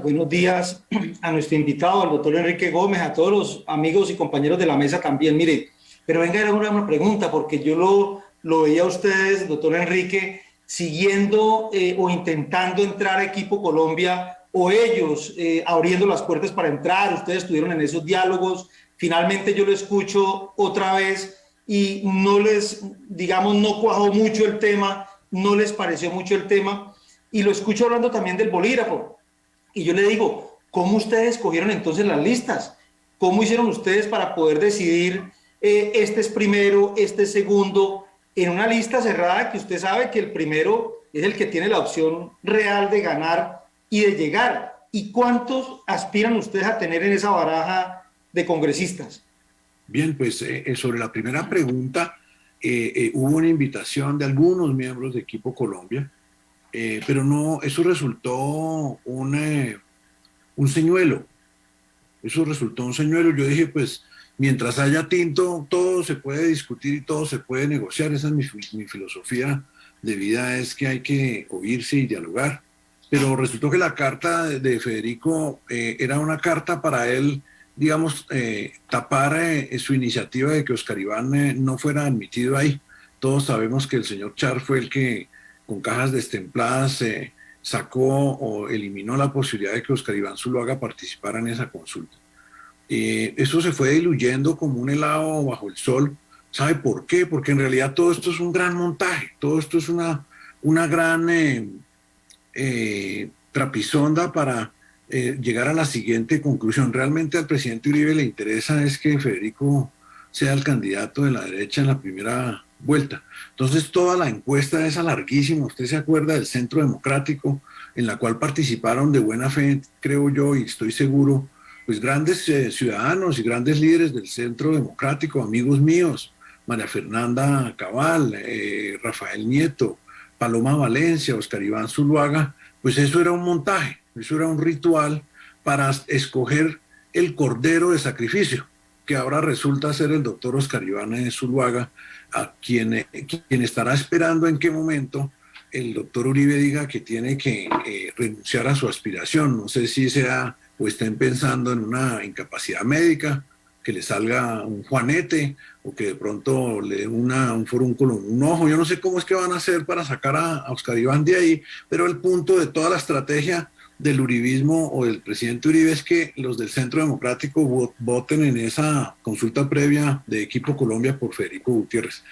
buenos días a nuestro invitado, al doctor Enrique Gómez, a todos los amigos y compañeros de la mesa también. Mire, pero venga, era una pregunta, porque yo lo veía a ustedes, doctor Enrique, siguiendo o intentando entrar a Equipo Colombia, o ellos abriendo las puertas para entrar. Ustedes estuvieron en esos diálogos. Finalmente yo lo escucho otra vez y no les, digamos, no cuajó mucho el tema, no les pareció mucho el tema. Y lo escucho hablando también del bolígrafo. Y yo le digo, ¿cómo ustedes escogieron entonces las listas? ¿Cómo hicieron ustedes para poder decidir este es primero, este es segundo, en una lista cerrada que usted sabe que el primero es el que tiene la opción real de ganar y de llegar? ¿Y cuántos aspiran ustedes a tener en esa baraja de congresistas? Bien, pues sobre la primera pregunta, hubo una invitación de algunos miembros de Equipo Colombia, pero no, eso resultó un señuelo. Eso resultó un señuelo. Yo dije, pues, mientras haya tinto, todo se puede discutir y todo se puede negociar. Esa es mi filosofía de vida, es que hay que oírse y dialogar. Pero resultó que la carta de Federico era una carta para él, digamos, tapar su iniciativa de que Oscar Iván no fuera admitido ahí. Todos sabemos que el señor Char fue el que, con cajas destempladas, sacó o eliminó la posibilidad de que Oscar Iván Zuluaga participara en esa consulta. Eso se fue diluyendo como un helado bajo el sol. ¿Sabe por qué? Porque en realidad todo esto es un gran montaje, todo esto es una gran trapisonda para llegar a la siguiente conclusión. Realmente al presidente Uribe le interesa es que Federico sea el candidato de la derecha en la primera vuelta. Entonces toda la encuesta es larguísima. Usted se acuerda del Centro Democrático, en la cual participaron de buena fe, creo yo, y estoy seguro, pues grandes ciudadanos y grandes líderes del Centro Democrático, amigos míos, María Fernanda Cabal, Rafael Nieto, Paloma Valencia, Oscar Iván Zuluaga. Pues eso era un montaje, eso era un ritual para escoger el cordero de sacrificio, que ahora resulta ser el doctor Oscar Iván Zuluaga, a quien estará esperando en qué momento el doctor Uribe diga que tiene que renunciar a su aspiración. No sé si sea o estén pensando en una incapacidad médica, que le salga un juanete o que de pronto le dé un forúnculo en un ojo. Yo no sé cómo es que van a hacer para sacar a Oscar Iván de ahí, pero el punto de toda la estrategia del uribismo o del presidente Uribe es que los del Centro Democrático voten en esa consulta previa de Equipo Colombia por Federico Gutiérrez.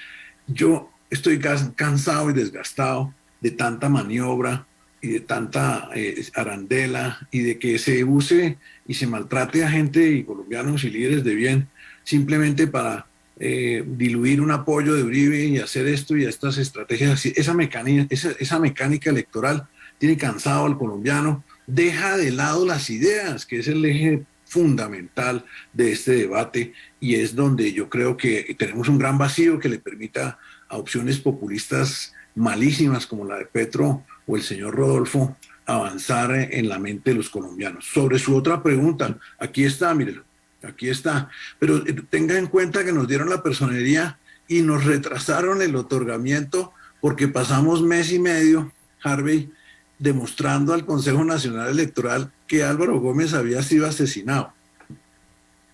Yo estoy cansado y desgastado de tanta maniobra y de tanta arandela y de que se use y se maltrate a gente y colombianos y líderes de bien simplemente para diluir un apoyo de Uribe y hacer esto y estas estrategias. Esa mecánica electoral tiene cansado al colombiano, deja de lado las ideas, que es el eje fundamental de este debate, y es donde yo creo que tenemos un gran vacío que le permita a opciones populistas malísimas como la de Petro o el señor Rodolfo avanzar en la mente de los colombianos. Sobre su otra pregunta, aquí está, mírelo, aquí está, pero tenga en cuenta que nos dieron la personería y nos retrasaron el otorgamiento porque pasamos mes y medio, Harvey, demostrando al Consejo Nacional Electoral que Álvaro Gómez había sido asesinado.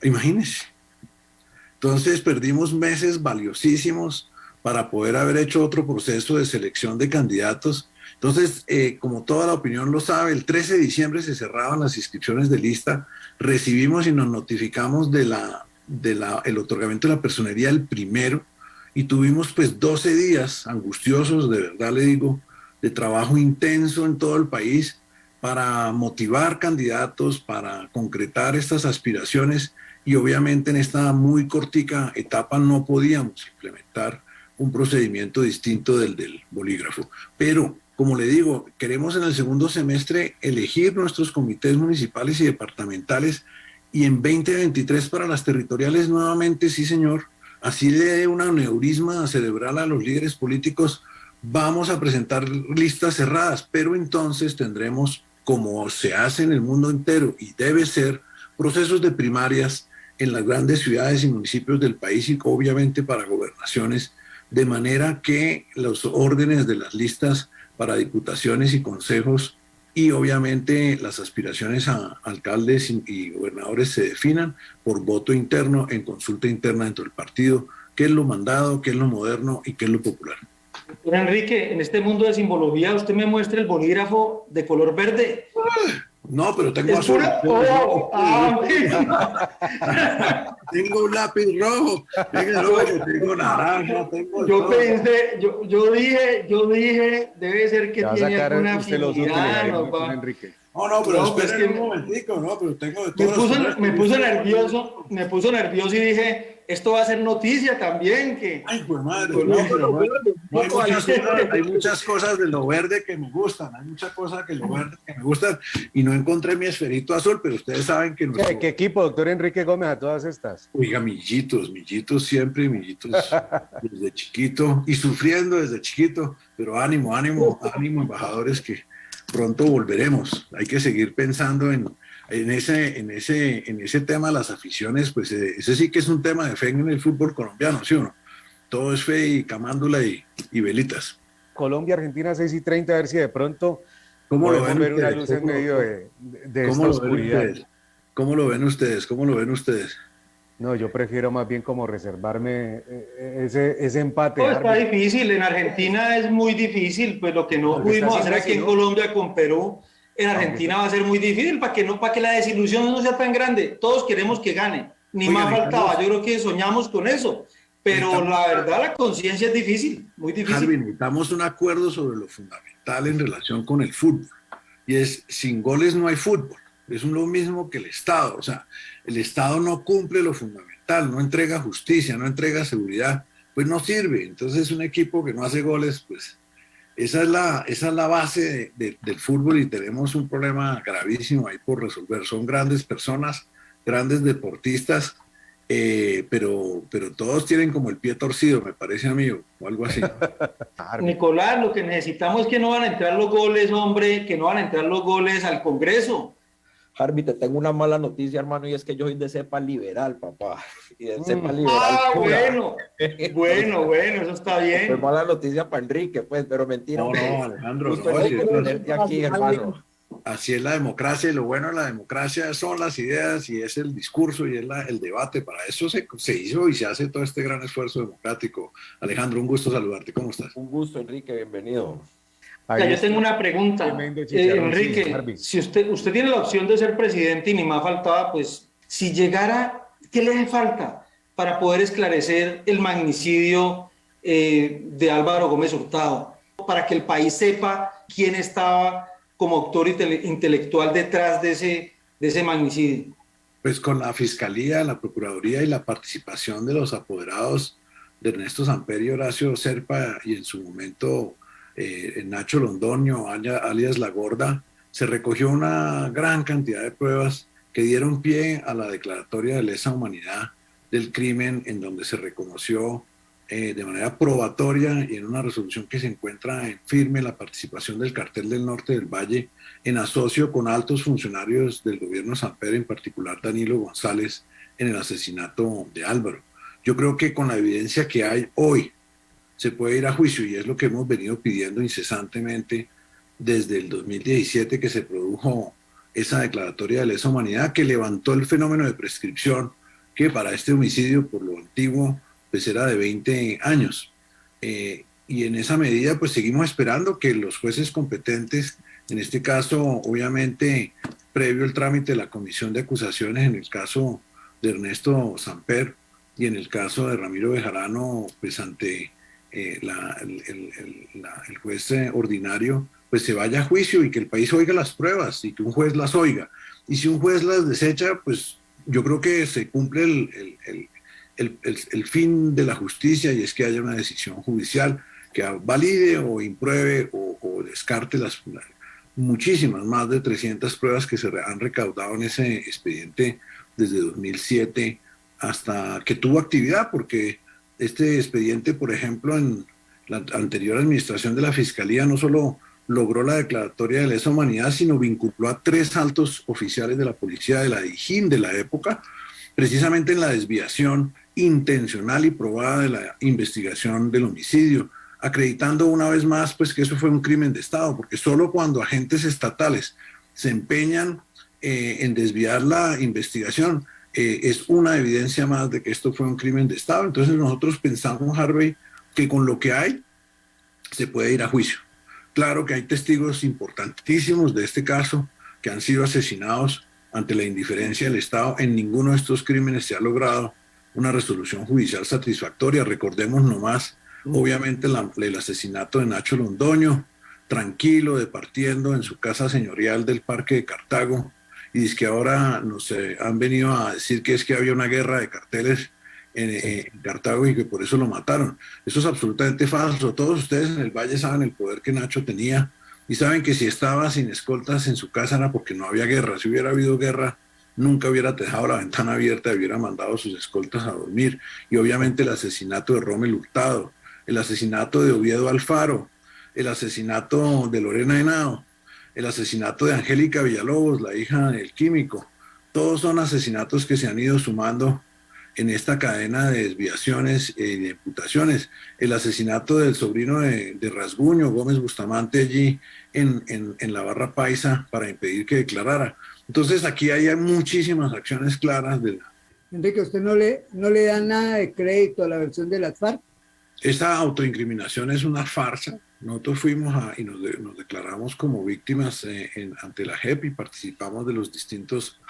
Imagínense. Entonces perdimos meses valiosísimos para poder haber hecho otro proceso de selección de candidatos. Entonces, como toda la opinión lo sabe, el 13 de diciembre se cerraban las inscripciones de lista, recibimos y nos notificamos del otorgamiento de la personería el primero, y tuvimos pues 12 días angustiosos, de verdad le digo, de trabajo intenso en todo el país para motivar candidatos, para concretar estas aspiraciones, y obviamente en esta muy cortica etapa no podíamos implementar un procedimiento distinto del bolígrafo. Pero, como le digo, queremos en el segundo semestre elegir nuestros comités municipales y departamentales, y en 2023 para las territoriales nuevamente, sí señor, así le dé un aneurisma cerebral a los líderes políticos, vamos a presentar listas cerradas, pero entonces tendremos, como se hace en el mundo entero y debe ser, procesos de primarias en las grandes ciudades y municipios del país y obviamente para gobernaciones, de manera que los órdenes de las listas para diputaciones y consejos y obviamente las aspiraciones a alcaldes y gobernadores se definan por voto interno, en consulta interna dentro del partido, qué es lo mandado, qué es lo moderno y qué es lo popular. Doctor Enrique, en este mundo de simbología, usted me muestra el bolígrafo de color verde. No, pero tengo Es azul. pura... Tengo un lápiz rojo. Tengo naranja. Yo dije, debe ser que tiene alguna afinidad, ¿no? Enrique. No, pero espera un momentico, no, pero tengo de me puso nervioso y dije, esto va a ser noticia también. Ay, pues madre, hay muchas cosas de lo verde que me gustan, y no encontré mi esferito azul, pero ustedes saben que... ¿Qué equipo, doctor Enrique Gómez, a todas estas? Oiga, millitos siempre, desde chiquito, y sufriendo desde chiquito, pero ánimo, embajadores, que pronto volveremos. Hay que seguir pensando en ese tema de las aficiones, pues ese sí que es un tema de fe en el fútbol colombiano, ¿sí o no? Todo es fe y camándula y velitas. Colombia, Argentina, 6:30, a ver si de pronto podemos ver una luz en medio de esta oscuridad. ¿Cómo lo ven ustedes? No, yo prefiero más bien como reservarme ese empate. Está difícil, en Argentina es muy difícil, pues lo que no pudimos hacer aquí en Colombia con Perú, en Argentina va a ser muy difícil para que la desilusión no sea tan grande. Todos queremos que gane, ni más faltaba, yo creo que soñamos con eso, pero la verdad la conciencia es difícil, muy difícil. Harvey, necesitamos un acuerdo sobre lo fundamental en relación con el fútbol, y es, sin goles no hay fútbol. Es lo mismo que el Estado, o sea, el Estado no cumple lo fundamental, no entrega justicia, no entrega seguridad, pues no sirve. Entonces un equipo que no hace goles, pues esa es la base del fútbol, y tenemos un problema gravísimo ahí por resolver. Son grandes personas, grandes deportistas, pero todos tienen como el pie torcido, me parece a mí, o algo así. Nicolás, lo que necesitamos es que no van a entrar los goles, hombre, que no van a entrar los goles al Congreso. Harvey, te tengo una mala noticia, hermano, y es que yo soy de cepa liberal, papá. Y de cepa liberal pura. Bueno, eso está bien. Pues mala noticia para Enrique, pues, pero mentira. No, Alejandro, aquí, hermano. Así es la democracia, y lo bueno de la democracia son las ideas, y es el discurso, y es el debate. Para eso se hizo y se hace todo este gran esfuerzo democrático. Alejandro, un gusto saludarte. ¿Cómo estás? Un gusto, Enrique, bienvenido. Yo tengo una pregunta, Enrique, si usted tiene la opción de ser presidente y ni más faltaba, pues si llegara, ¿qué le hace falta para poder esclarecer el magnicidio de Álvaro Gómez Hurtado? Para que el país sepa quién estaba como autor intelectual detrás de ese magnicidio. Pues con la Fiscalía, la Procuraduría y la participación de los apoderados de Ernesto Samper y Horacio Serpa, y en su momento Nacho Londoño, alias La Gorda, se recogió una gran cantidad de pruebas que dieron pie a la declaratoria de lesa humanidad del crimen, en donde se reconoció de manera probatoria y en una resolución que se encuentra en firme la participación del Cartel del Norte del Valle en asocio con altos funcionarios del gobierno Samper, en particular Danilo González, en el asesinato de Álvaro. Yo creo que con la evidencia que hay hoy se puede ir a juicio, y es lo que hemos venido pidiendo incesantemente desde el 2017, que se produjo esa declaratoria de lesa humanidad que levantó el fenómeno de prescripción, que para este homicidio, por lo antiguo, pues era de 20 años. Y en esa medida, pues seguimos esperando que los jueces competentes, en este caso, obviamente, previo el trámite de la comisión de acusaciones en el caso de Ernesto Samper y en el caso de Ramiro Bejarano, pues ante el juez ordinario, pues se vaya a juicio y que el país oiga las pruebas y que un juez las oiga. Y si un juez las desecha, pues yo creo que se cumple el fin de la justicia, y es que haya una decisión judicial que valide o impruebe o descarte las muchísimas, más de 300 pruebas que se han recaudado en ese expediente desde 2007 hasta que tuvo actividad, porque este expediente, por ejemplo, en la anterior administración de la Fiscalía no solo logró la declaratoria de lesa humanidad, sino vinculó a 3 altos oficiales de la policía de la Dijín de la época, precisamente en la desviación intencional y probada de la investigación del homicidio. acreditando una vez más pues que eso fue un crimen de Estado, porque solo cuando agentes estatales se empeñan en desviar la investigación, es una evidencia más de que esto fue un crimen de Estado. Entonces nosotros pensamos, Harvey, que con lo que hay se puede ir a juicio. Claro que hay testigos importantísimos de este caso que han sido asesinados ante la indiferencia del Estado. En ninguno de estos crímenes se ha logrado una resolución judicial satisfactoria. Recordemos nomás, obviamente, el asesinato de Nacho Londoño, tranquilo, departiendo en su casa señorial del Parque de Cartago, y es que ahora nos han venido a decir que es que había una guerra de carteles en Cartago y que por eso lo mataron. Eso es absolutamente falso. Todos ustedes en el Valle saben el poder que Nacho tenía y saben que si estaba sin escoltas en su casa era porque no había guerra. Si hubiera habido guerra, nunca hubiera dejado la ventana abierta y hubiera mandado a sus escoltas a dormir. Y obviamente el asesinato de Rommel Hurtado, el asesinato de Oviedo Alfaro, el asesinato de Lorena Henao, el asesinato de Angélica Villalobos, la hija del químico. Todos son asesinatos que se han ido sumando en esta cadena de desviaciones y de imputaciones. El asesinato del sobrino de Rasguño, Gómez Bustamante, allí en la Barra Paisa para impedir que declarara. Entonces aquí hay muchísimas acciones claras. Enrique, ¿usted no le da nada de crédito a la versión de las FARC? Esa autoincriminación es una farsa. Nosotros fuimos y nos declaramos como víctimas ante la JEP y participamos de los distintos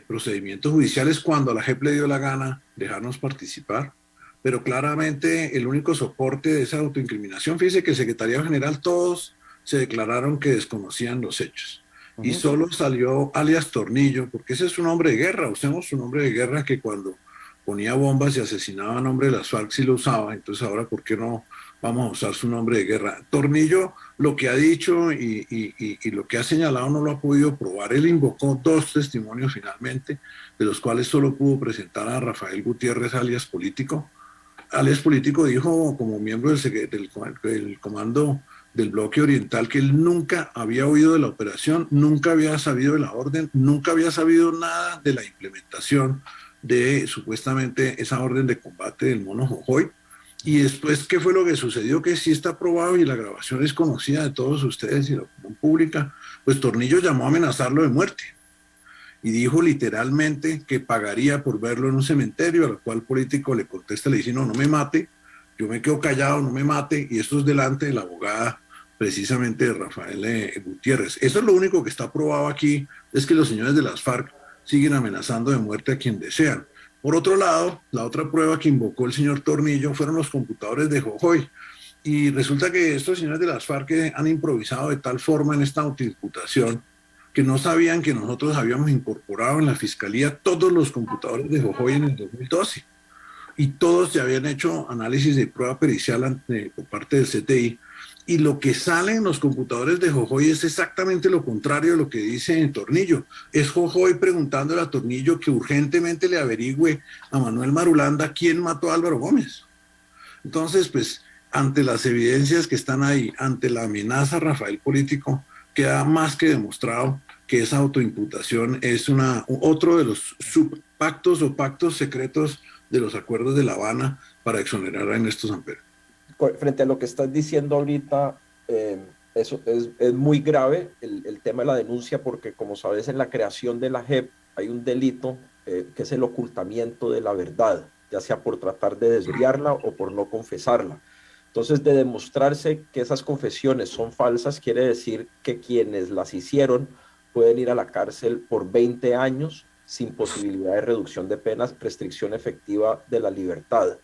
procedimientos judiciales cuando a la JEP le dio la gana dejarnos participar, pero claramente el único soporte de esa autoincriminación, fíjese que el Secretariado General todos se declararon que desconocían los hechos. Y solo salió alias Tornillo, porque ese es un hombre de guerra, usemos un hombre de guerra que cuando ponía bombas y asesinaba a nombre de las FARC sí lo usaba, entonces ahora ¿por qué no vamos a usar su nombre de guerra? Tornillo lo que ha dicho y lo que ha señalado no lo ha podido probar. Él invocó 2 testimonios finalmente, de los cuales solo pudo presentar a Rafael Gutiérrez, alias Político. Alias Político dijo como miembro del comando del bloque oriental que él nunca había oído de la operación, nunca había sabido de la orden, nunca había sabido nada de la implementación de supuestamente esa orden de combate del mono Jojoy. Y después, ¿qué fue lo que sucedió? Que sí está probado y la grabación es conocida de todos ustedes y la opinión pública. Pues Tornillo llamó a amenazarlo de muerte y dijo literalmente que pagaría por verlo en un cementerio, a lo cual Político le contesta, le dice, no me mate, yo me quedo callado, no me mate, y esto es delante de la abogada precisamente de Rafael Gutiérrez. Eso es lo único que está probado aquí, es que los señores de las FARC siguen amenazando de muerte a quien desean. Por otro lado, la otra prueba que invocó el señor Tornillo fueron los computadores de Jojoy. Y resulta que estos señores de las FARC han improvisado de tal forma en esta autoimputación que no sabían que nosotros habíamos incorporado en la fiscalía todos los computadores de Jojoy en el 2012. Y todos se habían hecho análisis de prueba pericial por parte del CTI. Y lo que sale en los computadores de Jojoy es exactamente lo contrario de lo que dice Tornillo. Es Jojoy preguntándole a Tornillo que urgentemente le averigüe a Manuel Marulanda quién mató a Álvaro Gómez. Entonces, pues, ante las evidencias que están ahí, ante la amenaza a Rafael Político, queda más que demostrado que esa autoimputación es otro de los subpactos o pactos secretos de los acuerdos de La Habana para exonerar a Ernesto Samper. Frente a lo que estás diciendo ahorita, eso es muy grave el tema de la denuncia, porque como sabes, en la creación de la JEP hay un delito que es el ocultamiento de la verdad, ya sea por tratar de desviarla o por no confesarla. Entonces, de demostrarse que esas confesiones son falsas, quiere decir que quienes las hicieron pueden ir a la cárcel por 20 años sin posibilidad de reducción de penas, restricción efectiva de la libertad.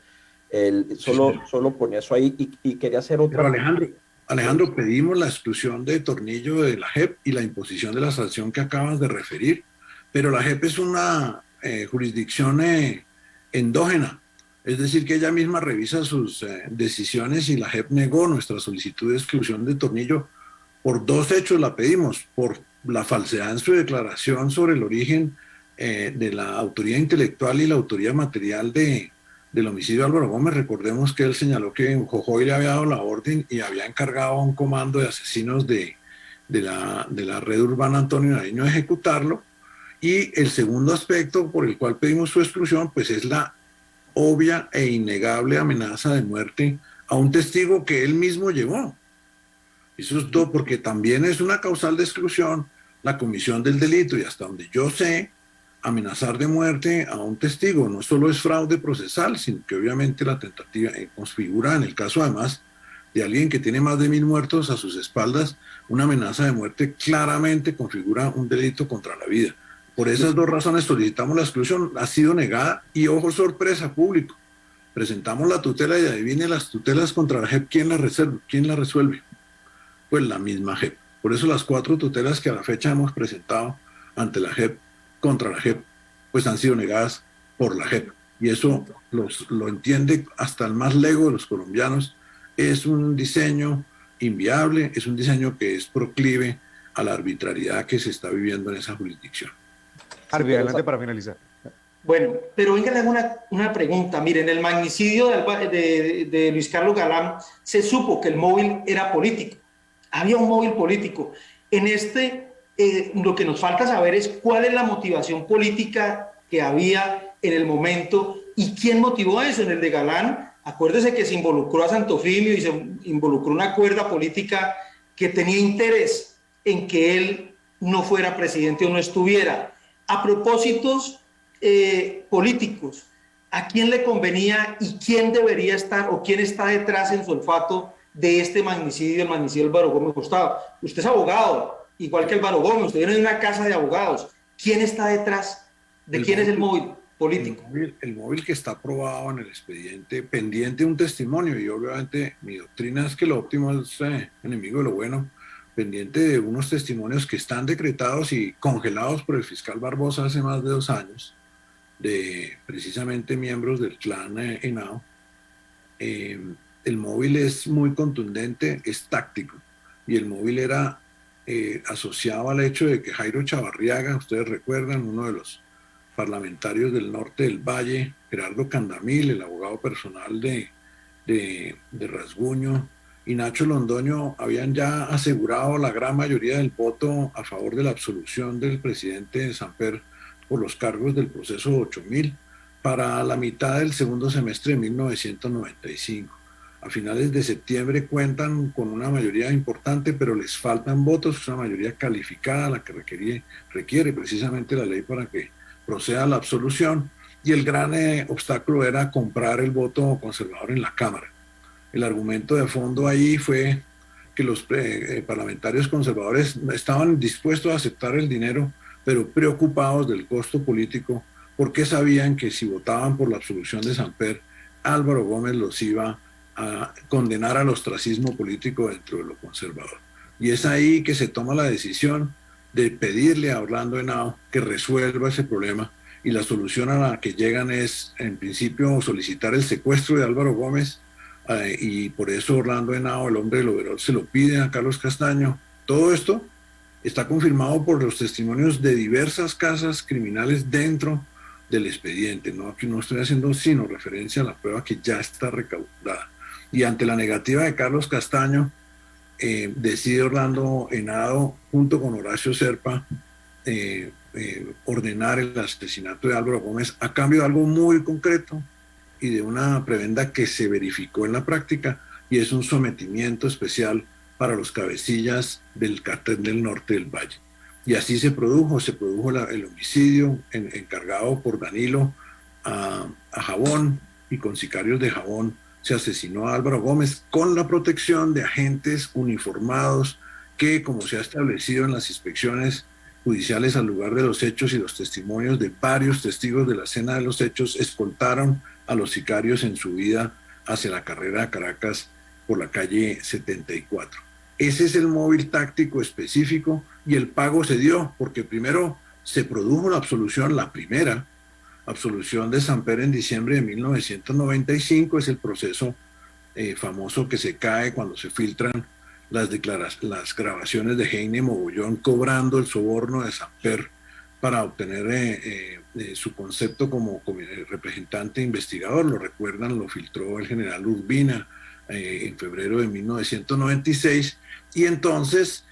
Solo ponía eso ahí y quería hacer otra. Pero Alejandro, pedimos la exclusión de Tornillo de la JEP y la imposición de la sanción que acabas de referir, pero la JEP es una jurisdicción endógena, es decir, que ella misma revisa sus decisiones y la JEP negó nuestra solicitud de exclusión de Tornillo. Por 2 hechos la pedimos: por la falsedad en su declaración sobre el origen de la autoría intelectual y la autoría material del homicidio de Álvaro Gómez. Recordemos que él señaló que Jojoy le había dado la orden y había encargado a un comando de asesinos de la red urbana Antonio Nariño de ejecutarlo. Y el segundo aspecto por el cual pedimos su exclusión, pues es la obvia e innegable amenaza de muerte a un testigo que él mismo llevó. Eso es todo, porque también es una causal de exclusión la comisión del delito, y hasta donde yo sé, amenazar de muerte a un testigo no solo es fraude procesal, sino que obviamente la tentativa configura, en el caso además de alguien que tiene más de 1000 muertos a sus espaldas, una amenaza de muerte claramente configura un delito contra la vida. Por esas dos razones solicitamos la exclusión. Ha sido negada y, ojo, sorpresa, público. Presentamos la tutela y adivine las tutelas contra la JEP, ¿quién la resuelve? Pues la misma JEP. Por eso las 4 tutelas que a la fecha hemos presentado ante la JEP, contra la JEP, pues han sido negadas por la JEP. Y eso lo entiende hasta el más lego de los colombianos. Es un diseño inviable, es un diseño que es proclive a la arbitrariedad que se está viviendo en esa jurisdicción. Harvey, adelante para finalizar. Bueno, pero venga, le hago una pregunta. Miren, en el magnicidio de Luis Carlos Galán se supo que el móvil era político. Había un móvil político. En lo que nos falta saber es cuál es la motivación política que había en el momento y quién motivó eso. En el de Galán, acuérdese que se involucró a Santofimio y se involucró una cuerda política que tenía interés en que él no fuera presidente o no estuviera. A propósitos políticos, ¿a quién le convenía y quién debería estar o quién está detrás en su olfato de este magnicidio, el magnicidio Álvaro Gómez Hurtado? Usted es abogado, igual que Álvaro Gómez, usted viene de una casa de abogados. ¿Quién está detrás? ¿Quién es el móvil político? El móvil que está aprobado en el expediente, pendiente de un testimonio, y obviamente mi doctrina es que lo óptimo es enemigo de lo bueno, pendiente de unos testimonios que están decretados y congelados por el fiscal Barbosa hace más de 2 años, de precisamente miembros del clan Henao. El móvil es muy contundente, es táctico, y el móvil era asociado al hecho de que Jairo Chavarriaga, ustedes recuerdan, uno de los parlamentarios del norte del Valle, Gerardo Candamil, el abogado personal de Rasguño, y Nacho Londoño habían ya asegurado la gran mayoría del voto a favor de la absolución del presidente de Samper por los cargos del proceso 8000 para la mitad del segundo semestre de 1995. A finales de septiembre cuentan con una mayoría importante, pero les faltan votos, es una mayoría calificada, la que requiere precisamente la ley para que proceda la absolución, y el gran obstáculo era comprar el voto conservador en la Cámara. El argumento de fondo ahí fue que los parlamentarios conservadores estaban dispuestos a aceptar el dinero, pero preocupados del costo político, porque sabían que si votaban por la absolución de Samper, Álvaro Gómez los iba a condenar al ostracismo político dentro de lo conservador. Y es ahí que se toma la decisión de pedirle a Orlando Henao que resuelva ese problema, y la solución a la que llegan es, en principio, solicitar el secuestro de Álvaro Gómez, y por eso Orlando Henao, el hombre del overol, se lo pide a Carlos Castaño. Todo esto está confirmado por los testimonios de diversas casas criminales dentro del expediente. ¿No? Aquí no estoy haciendo sino referencia a la prueba que ya está recaudada. Y ante la negativa de Carlos Castaño, decide Orlando Henao, junto con Horacio Serpa, ordenar el asesinato de Álvaro Gómez a cambio de algo muy concreto y de una prebenda que se verificó en la práctica, y es un sometimiento especial para los cabecillas del Cartel del Norte del Valle. Y así se produjo el homicidio encargado por Danilo a Jabón, y con sicarios de Jabón se asesinó a Álvaro Gómez con la protección de agentes uniformados que, como se ha establecido en las inspecciones judiciales al lugar de los hechos y los testimonios de varios testigos de la escena de los hechos, escoltaron a los sicarios en su vida hacia la carrera a Caracas por la calle 74. Ese es el móvil táctico específico, y el pago se dio porque primero se produjo la absolución, la primera absolución de Samper en diciembre de 1995, es el proceso famoso que se cae cuando se filtran las grabaciones de Heine Mogollón cobrando el soborno de Samper para obtener su concepto como representante investigador. Lo recuerdan, lo filtró el general Urbina en febrero de 1996, y entonces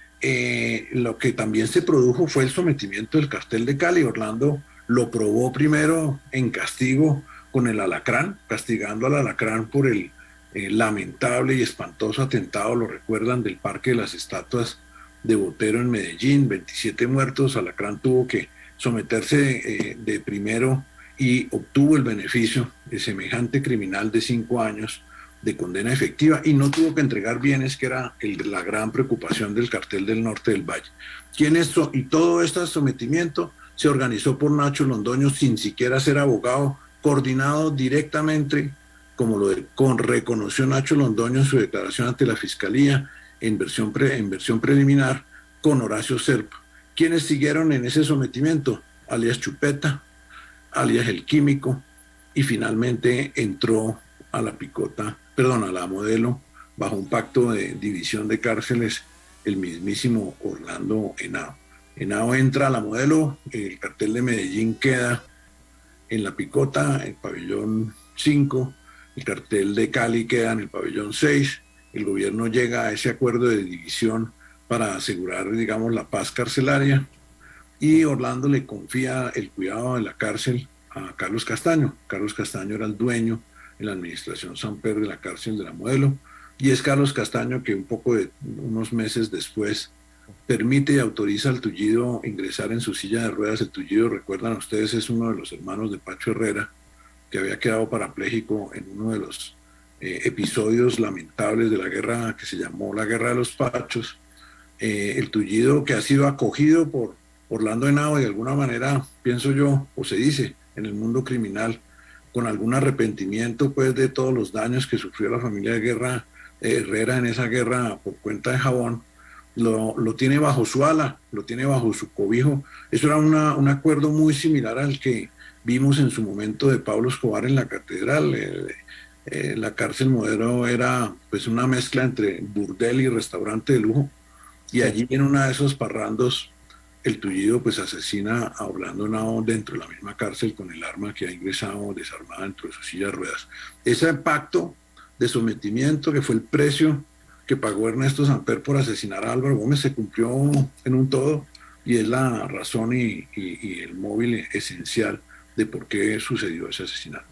lo que también se produjo fue el sometimiento del cartel de Cali. Orlando lo probó primero en castigo con el alacrán, castigando al alacrán por el lamentable y espantoso atentado, lo recuerdan, del Parque de las Estatuas de Botero en Medellín, 27 muertos. Alacrán tuvo que someterse de primero y obtuvo el beneficio de semejante criminal de 5 años de condena efectiva y no tuvo que entregar bienes, que era la gran preocupación del Cartel del Norte del Valle. Y todo este sometimiento se organizó por Nacho Londoño sin siquiera ser abogado, coordinado directamente, como reconoció Nacho Londoño en su declaración ante la Fiscalía en versión preliminar, con Horacio Serpa. ¿Quiénes siguieron en ese sometimiento? Alias Chupeta, alias El Químico, y finalmente entró a la Modelo, bajo un pacto de división de cárceles, el mismísimo Orlando Henao. Henao entra a la Modelo, el cartel de Medellín queda en la Picota, el pabellón 5, el cartel de Cali queda en el pabellón 6, el gobierno llega a ese acuerdo de división para asegurar, digamos, la paz carcelaria, y Orlando le confía el cuidado de la cárcel a Carlos Castaño. Carlos Castaño era el dueño en la administración Samper de la cárcel de la Modelo, y es Carlos Castaño que unos meses después permite y autoriza al Tullido ingresar en su silla de ruedas. El Tullido, recuerdan ustedes, es uno de los hermanos de Pacho Herrera, que había quedado parapléjico en uno de los episodios lamentables de la guerra que se llamó la Guerra de los Pachos. El Tullido, que ha sido acogido por Orlando Henao, de alguna manera, pienso yo, o se dice en el mundo criminal, con algún arrepentimiento pues de todos los daños que sufrió la familia de Herrera en esa guerra por cuenta de Jabón, lo tiene bajo su ala, lo tiene bajo su cobijo. Eso era un acuerdo muy similar al que vimos en su momento de Pablo Escobar en la catedral. La cárcel Modelo era pues una mezcla entre burdel y restaurante de lujo, y allí en una de esos parrandos el Tullido pues asesina a Orlando Henao dentro de la misma cárcel con el arma que ha ingresado desarmada dentro de su silla de ruedas. Ese pacto de sometimiento, que fue el precio que pagó Ernesto Samper por asesinar a Álvaro Gómez, se cumplió en un todo, y es la razón y el móvil esencial de por qué sucedió ese asesinato.